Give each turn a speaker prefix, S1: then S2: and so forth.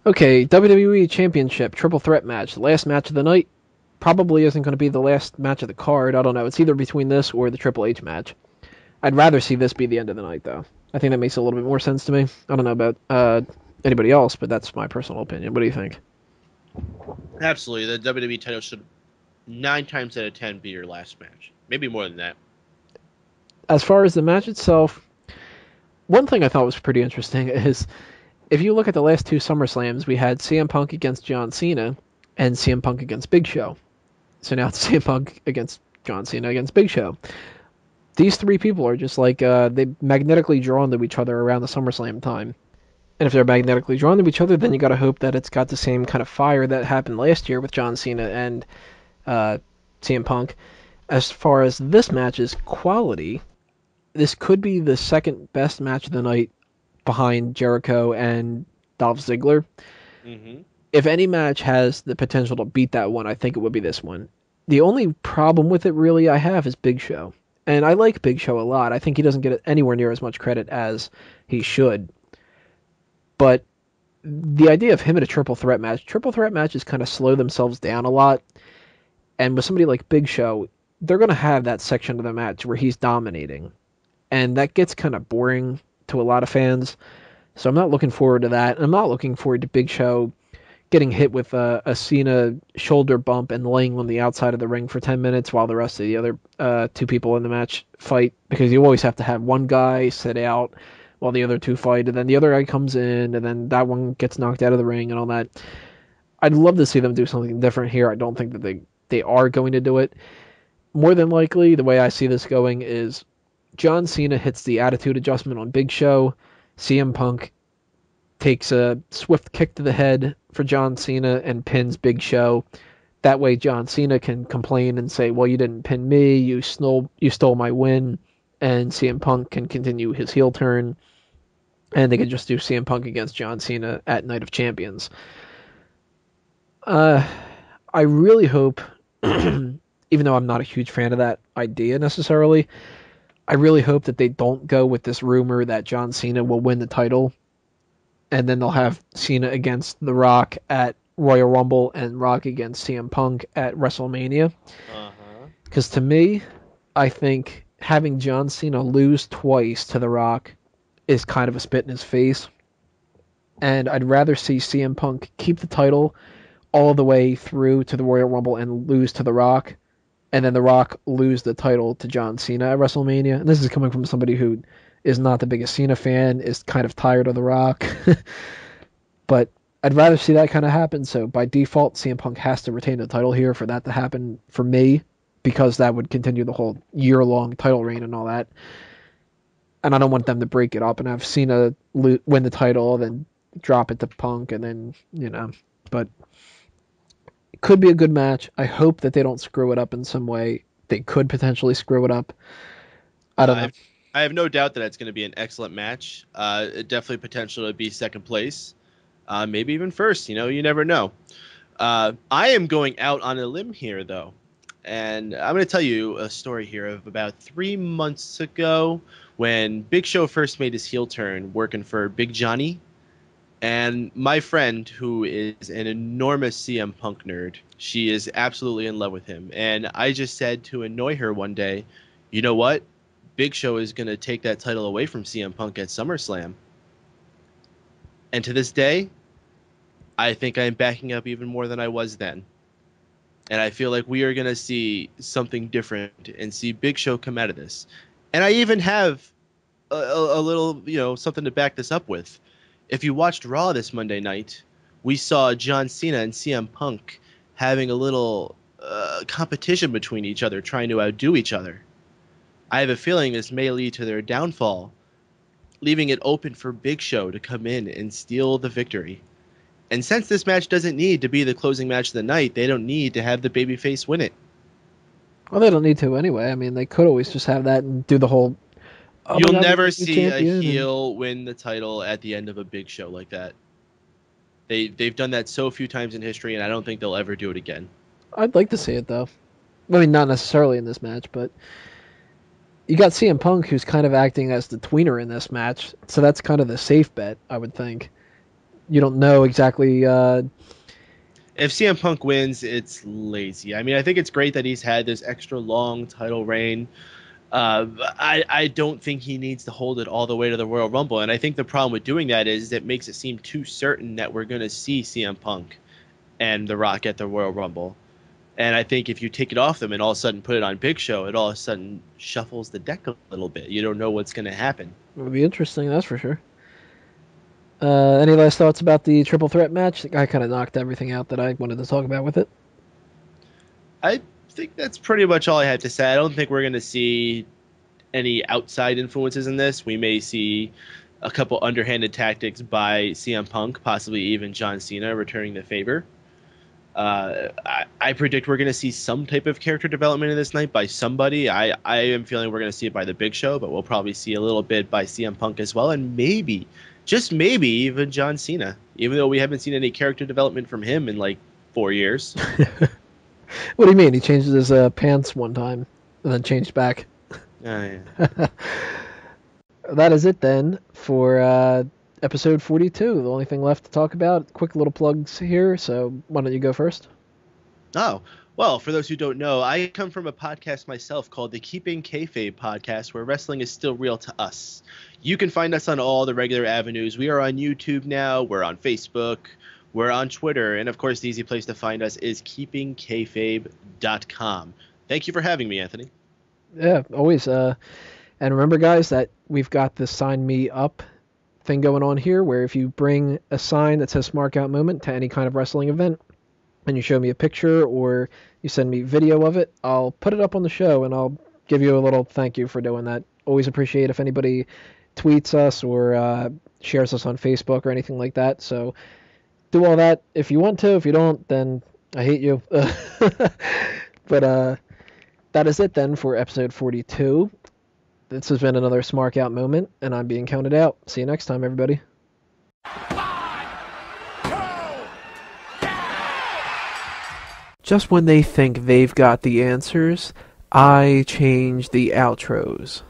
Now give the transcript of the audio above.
S1: Okay, WWE Championship Triple Threat match. The last match of the night probably isn't going to be the last match of the card. I don't know. It's either between this or the Triple H match. I'd rather see this be the end of the night, though. I think that makes a little bit more sense to me. I don't know about anybody else, but that's my personal opinion. What do you think?
S2: Absolutely, the WWE title should 9 times out of 10 be your last match. Maybe more than that.
S1: As far as the match itself, one thing I thought was pretty interesting is if you look at the last two SummerSlams, we had CM Punk against John Cena and CM Punk against Big Show. So now it's CM Punk against John Cena against Big Show. These three people are just like they magnetically drawn to each other around the SummerSlam time. And if they're magnetically drawn to each other, then you got to hope that it's got the same kind of fire that happened last year with John Cena and CM Punk. As far as this match's quality, this could be the second best match of the night behind Jericho and Dolph Ziggler.
S2: Mm-hmm.
S1: If any match has the potential to beat that one, I think it would be this one. The only problem with it really I have is Big Show. And I like Big Show a lot. I think he doesn't get anywhere near as much credit as he should. But the idea of him in a triple threat matches kind of slow themselves down a lot. And with somebody like Big Show, they're going to have that section of the match where he's dominating. And that gets kind of boring to a lot of fans. So I'm not looking forward to that. I'm not looking forward to Big Show getting hit with a Cena shoulder bump and laying on the outside of the ring for 10 minutes while the rest of the other two people in the match fight, because you always have to have one guy sit out while the other two fight, and then the other guy comes in, and then that one gets knocked out of the ring and all that. I'd love to see them do something different here. I don't think that they are going to do it. More than likely, the way I see this going is John Cena hits the attitude adjustment on Big Show, CM Punk takes a swift kick to the head for John Cena and pins Big Show. That way John Cena can complain and say, well, you didn't pin me, you stole my win, and CM Punk can continue his heel turn, and they can just do CM Punk against John Cena at Night of Champions. I really hope, even though I'm not a huge fan of that idea necessarily, I really hope that they don't go with this rumor that John Cena will win the title, and then they'll have Cena against The Rock at Royal Rumble and Rock against CM Punk at WrestleMania. Because to me, I think having John Cena lose twice to The Rock is kind of a spit in his face. And I'd rather see CM Punk keep the title all the way through to the Royal Rumble and lose to The Rock, and then The Rock lose the title to John Cena at WrestleMania. And this is coming from somebody who is not the biggest Cena fan, is kind of tired of The Rock. But I'd rather see that kind of happen, so by default, CM Punk has to retain the title here for that to happen for me, because that would continue the whole year-long title reign and all that. And I don't want them to break it up and have Cena win the title, then drop it to Punk, and then, But it could be a good match. I hope that they don't screw it up in some way. They could potentially screw it up. I don't know.
S2: I have no doubt that it's going to be an excellent match. Definitely potential to be second place. Maybe even first. You never know. I am going out on a limb here, though. And I'm going to tell you a story here of about 3 months ago when Big Show first made his heel turn working for Big Johnny. And my friend, who is an enormous CM Punk nerd, she is absolutely in love with him. And I just said to annoy her one day, you know what? Big Show is going to take that title away from CM Punk at SummerSlam. And to this day, I think I'm backing up even more than I was then. And I feel like we are going to see something different and see Big Show come out of this. And I even have a little, something to back this up with. If you watched Raw this Monday night, we saw John Cena and CM Punk having a little competition between each other, trying to outdo each other. I have a feeling this may lead to their downfall, leaving it open for Big Show to come in and steal the victory. And since this match doesn't need to be the closing match of the night, they don't need to have the babyface win it.
S1: Well, they don't need to anyway. I mean, they could always just have that and do the whole...
S2: You'll never see a heel win the title at the end of a Big Show like that. They've done that so few times in history, and I don't think they'll ever do it again.
S1: I'd like to see it, though. I mean, not necessarily in this match, but... You got CM Punk, who's kind of acting as the tweener in this match, so that's kind of the safe bet, I would think. you don't know exactly.
S2: If CM Punk wins, it's lazy. I mean, I think it's great that he's had this extra long title reign. I don't think he needs to hold it all the way to the Royal Rumble, and I think the problem with doing that is it makes it seem too certain that we're going to see CM Punk and The Rock at the Royal Rumble. And I think if you take it off them and all of a sudden put it on Big Show, it all of a sudden shuffles the deck a little bit. You don't know what's going to happen.
S1: It would be interesting, that's for sure. Any last thoughts about the triple threat match? I kind of knocked everything out that I wanted to talk about with it.
S2: I think that's pretty much all I had to say. I don't think we're going to see any outside influences in this. We may see a couple underhanded tactics by CM Punk, possibly even John Cena returning the favor. I predict we're going to see some type of character development in this night by somebody. I am feeling we're going to see it by the Big Show, but we'll probably see a little bit by CM Punk as well, and maybe, just maybe, even John Cena, even though we haven't seen any character development from him in like 4 years.
S1: What do you mean? He changed his pants one time and then changed back.
S2: Yeah.
S1: That is it then for episode 42. The only thing left to talk about, quick little plugs here, so why don't you go first?
S2: Oh, well, for those who don't know, I come from a podcast myself called the Keeping Kayfabe Podcast, where wrestling is still real to us. You can find us on all the regular avenues. We are on YouTube now, we're on Facebook, we're on Twitter, and of course the easy place to find us is keepingkayfabe.com. Thank you for having me, Anthony.
S1: Yeah, always. And remember, guys, that we've got this Sign Me Up thing going on here, where if you bring a sign that says Smark Out Moment to any kind of wrestling event, and you show me a picture or you send me video of it, I'll put it up on the show and I'll give you a little thank you for doing that. Always appreciate if anybody tweets us or shares us on Facebook or anything like that. So do all that if you want to. If you don't, then I hate you. But that is it then for episode 42. This has been another Smark Out moment, and I'm being counted out. See you next time, everybody. Just when they think they've got the answers, I change the outros.